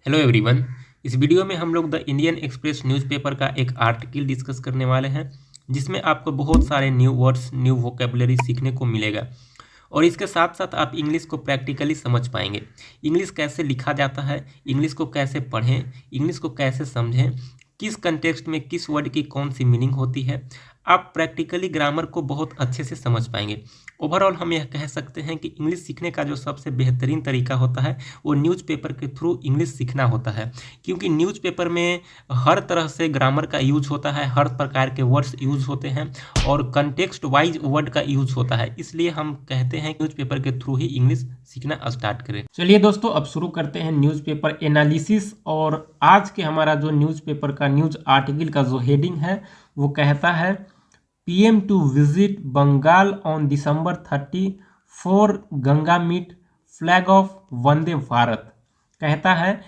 Hello everyone. इस video में हम लोग द इंडियन एक्सप्रेस न्यूज़पेपर का एक आर्टिकल डिस्कस करने वाले हैं जिसमें आपको बहुत सारे न्यू वर्ड्स न्यू वोकेबलरी सीखने को मिलेगा और इसके साथ साथ आप इंग्लिश को प्रैक्टिकली समझ पाएंगे। इंग्लिश कैसे लिखा जाता है, इंग्लिश को कैसे पढ़ें, इंग्लिश को कैसे समझें, किस कंटेक्स्ट में किस वर्ड की कौन सी मीनिंग होती है, आप प्रैक्टिकली ग्रामर को बहुत अच्छे से समझ पाएंगे। ओवरऑल हम यह कह सकते हैं कि इंग्लिश सीखने का जो सबसे बेहतरीन तरीका होता है वो न्यूज़पेपर के थ्रू इंग्लिश सीखना होता है, क्योंकि न्यूज़पेपर में हर तरह से ग्रामर का यूज होता है, हर प्रकार के वर्ड्स यूज होते हैं और कंटेक्स्ट वाइज वर्ड का यूज होता है। इसलिए हम कहते हैं न्यूज़पेपर के थ्रू ही इंग्लिश सीखना स्टार्ट करें। चलिए दोस्तों, अब शुरू करते हैं न्यूज़पेपर एनालिसिस। और आज के हमारा जो न्यूज़पेपर का न्यूज आर्टिकल का जो हेडिंग है वो कहता है PM to visit Bengal on December 30 for Ganga meet flag off Vande Bharat. कहता है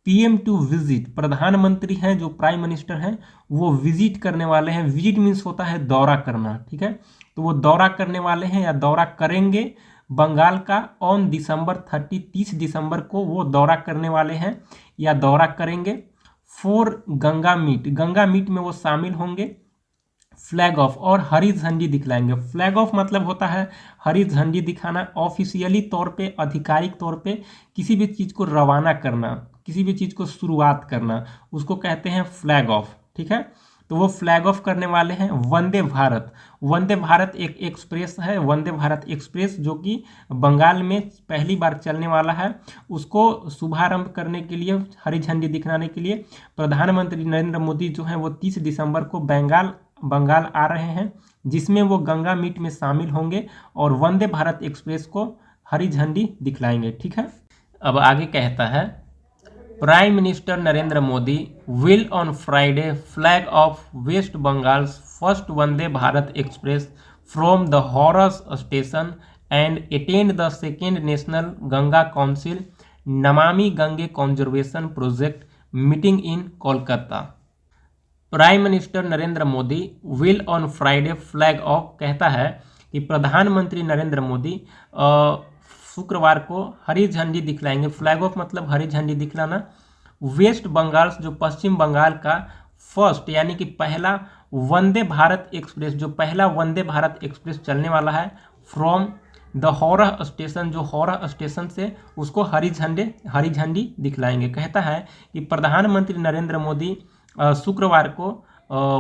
PM टू विजिट, प्रधानमंत्री हैं जो प्राइम मिनिस्टर हैं वो विजिट करने वाले हैं। विजिट मीन्स होता है दौरा करना, ठीक है। तो वो दौरा करने वाले हैं या दौरा करेंगे बंगाल का ऑन December 30, 30 दिसंबर को वो दौरा करने वाले हैं या दौरा करेंगे। फॉर गंगा मीट में वो शामिल होंगे। फ्लैग ऑफ और हरी झंडी दिखलाएंगे। फ्लैग ऑफ मतलब होता है हरी झंडी दिखाना, ऑफिशियली तौर पे, आधिकारिक तौर पे किसी भी चीज़ को रवाना करना, किसी भी चीज़ को शुरुआत करना, उसको कहते हैं फ्लैग ऑफ, ठीक है। तो वो फ्लैग ऑफ करने वाले हैं। वंदे भारत, वंदे भारत एक एक्सप्रेस है, वंदे भारत एक्सप्रेस जो कि बंगाल में पहली बार चलने वाला है, उसको शुभारंभ करने के लिए, हरी झंडी दिखाने के लिए प्रधानमंत्री नरेंद्र मोदी जो हैं वो 30 दिसंबर को बंगाल आ रहे हैं, जिसमें वो गंगा मीट में शामिल होंगे और वंदे भारत एक्सप्रेस को हरी झंडी दिखलाएंगे, ठीक है। अब आगे कहता है prime minister Narendra Modi will on Friday flag off west Bengal's first Vande Bharat express from the Howrah station and attend the second national Ganga council Namami Gange conservation project meeting in Kolkata. Prime minister Narendra Modi will on Friday flag off, कहता है कि प्रधानमंत्री नरेंद्र मोदी शुक्रवार को हरी झंडी दिखलाएंगे। फ्लैग ऑफ मतलब हरी झंडी दिखलाना। वेस्ट बंगाल, जो पश्चिम बंगाल का फर्स्ट यानी कि पहला वंदे भारत एक्सप्रेस, जो पहला वंदे भारत एक्सप्रेस चलने वाला है, फ्रॉम द हौरा स्टेशन, जो हौरा स्टेशन से, उसको हरी झंडी दिखलाएंगे। कहता है कि प्रधानमंत्री नरेंद्र मोदी शुक्रवार को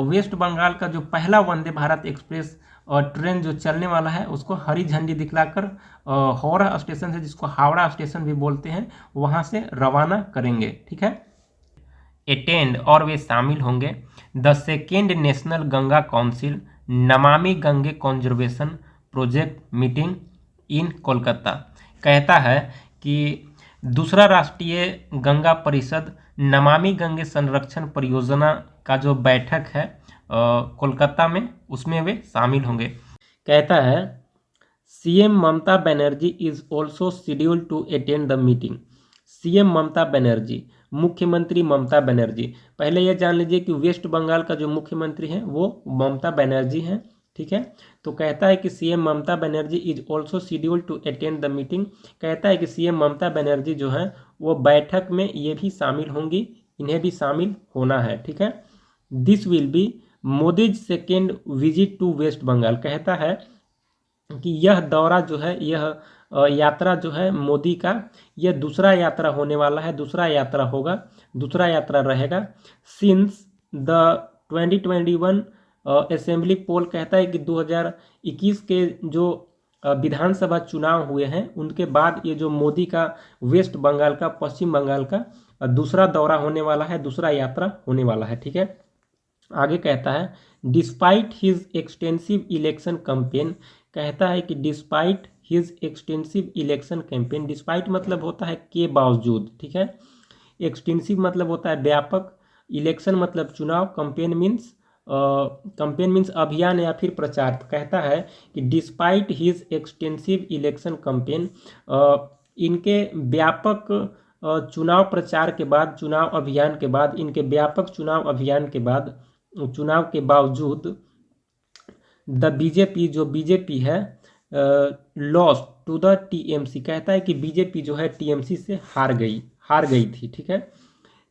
वेस्ट बंगाल का जो पहला वंदे भारत एक्सप्रेस ट्रेन जो चलने वाला है उसको हरी झंडी दिखलाकर हावड़ा स्टेशन से, जिसको हावड़ा स्टेशन भी बोलते हैं, वहां से रवाना करेंगे, ठीक है। अटेंड और वे शामिल होंगे the second national Ganga council Namami Gange conservation project meeting in Kolkata. कहता है कि दूसरा राष्ट्रीय गंगा परिषद नमामि गंगे संरक्षण परियोजना का जो बैठक है कोलकाता में, उसमें वे शामिल होंगे। कहता है CM Mamata Banerjee is also scheduled to attend the meeting. CM Mamata Banerjee, मुख्यमंत्री ममता बनर्जी, पहले यह जान लीजिए कि वेस्ट बंगाल का जो मुख्यमंत्री हैं वो ममता बनर्जी हैं, ठीक है। तो कहता है कि CM Mamata Banerjee is also scheduled to attend the meeting. कहता है कि CM ममता बनर्जी जो हैं वो बैठक में ये भी शामिल होंगी, इन्हें भी शामिल होना है, ठीक है। This will be Modi's second visit to West Bengal. कहता है कि यह दौरा जो है, यह यात्रा जो है मोदी का, यह दूसरा यात्रा होने वाला है, दूसरा यात्रा होगा, दूसरा यात्रा रहेगा सिंस द 2021 असेंबली पोल। कहता है कि 2021 के जो विधानसभा चुनाव हुए हैं उनके बाद ये जो मोदी का वेस्ट बंगाल का, पश्चिम बंगाल का दूसरा दौरा होने वाला है, दूसरा यात्रा होने वाला है, ठीक है। आगे कहता है despite his extensive election campaign. कहता है कि despite his extensive election campaign, despite मतलब होता है के बावजूद, ठीक है। एक्सटेंसिव मतलब होता है व्यापक, इलेक्शन मतलब चुनाव, कैंपेन मीन्स अभियान या फिर प्रचार। तो कहता है कि despite his extensive election campaign, इनके व्यापक चुनाव प्रचार के बाद, चुनाव अभियान के बाद, इनके व्यापक चुनाव अभियान के बाद, चुनाव के बावजूद द बीजेपी, जो बीजेपी है, लॉस्ट टू द TMC। कहता है कि बीजेपी जो है TMC से हार गई थी, ठीक है।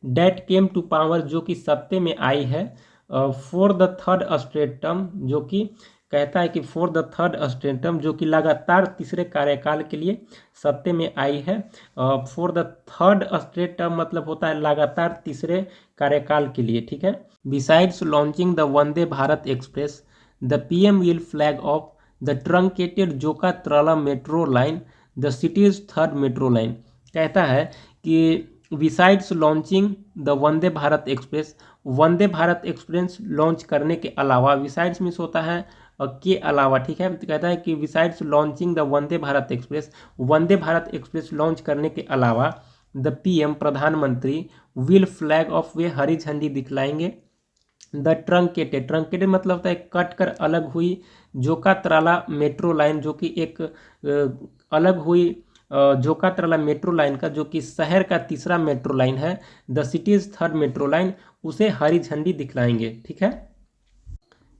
डेट केम टू पावर, जो कि सत्ते में आई है for the third straight term, जो कि कहता है कि for the third straight term, जो कि लगातार तीसरे कार्यकाल के लिए सत्ते में आई है। For the third straight term मतलब होता है लगातार तीसरे कार्यकाल के लिए, ठीक है। Besides launching the Vande Bharat express, the PM will flag off the truncated Joka Taratala metro line, the city's third metro line. कहता है कि besides launching the Vande Bharat express, Vande Bharat express launch करने के अलावा, बिसाइड्स मीन्स होता है के अलावा, ठीक है। तो कहता है कि besides launching the Vande Bharat express, Vande Bharat express launch करने के अलावा द पीएम प्रधानमंत्री विल फ्लैग ऑफ, वे हरी झंडी दिखलाएंगे द ट्रंकेटेड, ट्रंकेटेड मतलब होता है कट कर अलग हुई, जोका-त्रला मेट्रो लाइन, जो कि एक अलग हुई जोका-त्रला मेट्रो लाइन का, जो कि शहर का तीसरा मेट्रो लाइन है, the city's third metro line, उसे हरी झंडी दिखलाएंगे, ठीक है।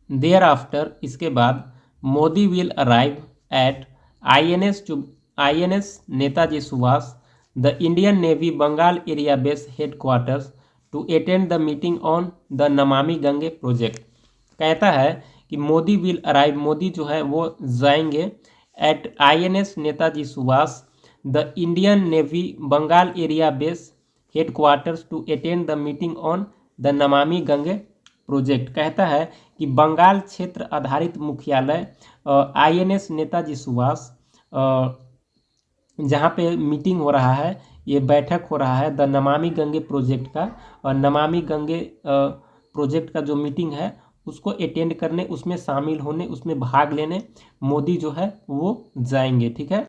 देयर आफ्टर, इसके बाद Modi will arrive at INS Netaji Subhash, the Indian Navy Bengal area base headquarters to attend the meeting on the Namami Gange project. कहता है कि मोदी विल अराइव, मोदी जो है वो जाएंगे at INS Netaji Subhash, the Indian Navy Bengal area base headquarters to attend the meeting on the Namami Gange project. कहता है कि बंगाल क्षेत्र आधारित मुख्यालय INS नेताजी सुभाष, जहाँ पे मीटिंग हो रहा है, ये बैठक हो रहा है द नमामि गंगे प्रोजेक्ट का, और नमामि गंगे प्रोजेक्ट का जो मीटिंग है उसको अटेंड करने, उसमें शामिल होने, उसमें भाग लेने मोदी जो है वो जाएंगे, ठीक है।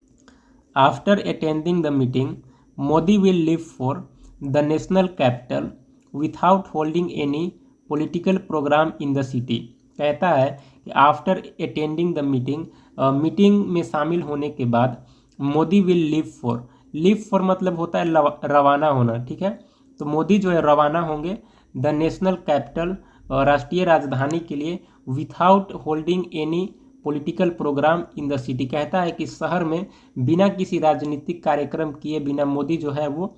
After attending the meeting Modi will leave for the national capital without holding any political programme in the city. कहता है कि after attending the meeting, meeting में शामिल होने के बाद मोदी विल लीव फॉर मतलब होता है रवाना होना, ठीक है। तो मोदी जो है रवाना होंगे द नेशनल कैपिटल, राष्ट्रीय राजधानी के लिए, without holding any political programme in the city. कहता है कि शहर में बिना किसी राजनीतिक कार्यक्रम किए बिना मोदी जो है वो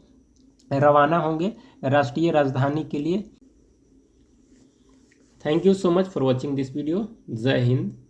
रवाना होंगे राष्ट्रीय राजधानी के लिए। Thank you so much for watching this video. जय हिंद।